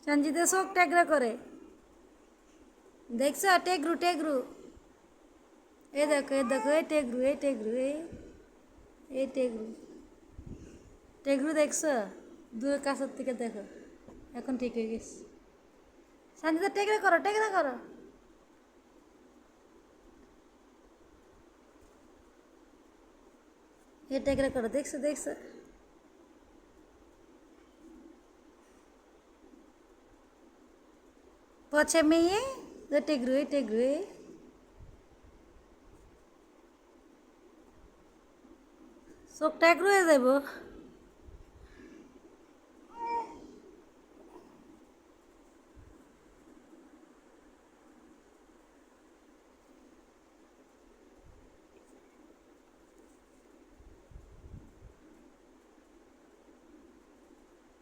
সঞ্জিতা চোখ ট্যাগরা করে, দেখছো? টেগরু টেগরু, এই দেখো এই দেখো, এই টেগরু এই টেগরু, এই টেগরু টেগরু দেখছো? দূরের কাছের থেকে দেখো, এখন ঠিক হয়ে গেছে। সঞ্জিতা টেগরা করো, টেগরা করো। এ টেগরা করো, দেখছো দেখছো? পছে মেয়ে, টেগরু এই টেগরু, চোখ ট্যাগরু হয়ে যাব।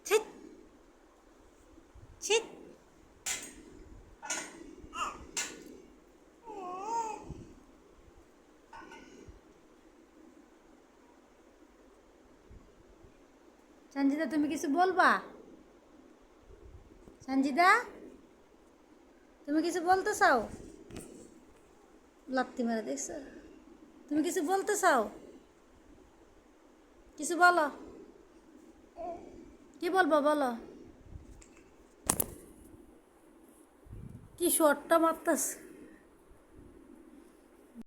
ছিট ছিট। সঞ্জিতা তুমি কিছু বলবা? সঞ্জিতা, তুমি কিছু বলতে চাও? লাত্তি মারা, দেখছো? তুমি কিছু বলতে চাও? কিছু বলো, কি বলবো বলো? কি শটটা মারতাস?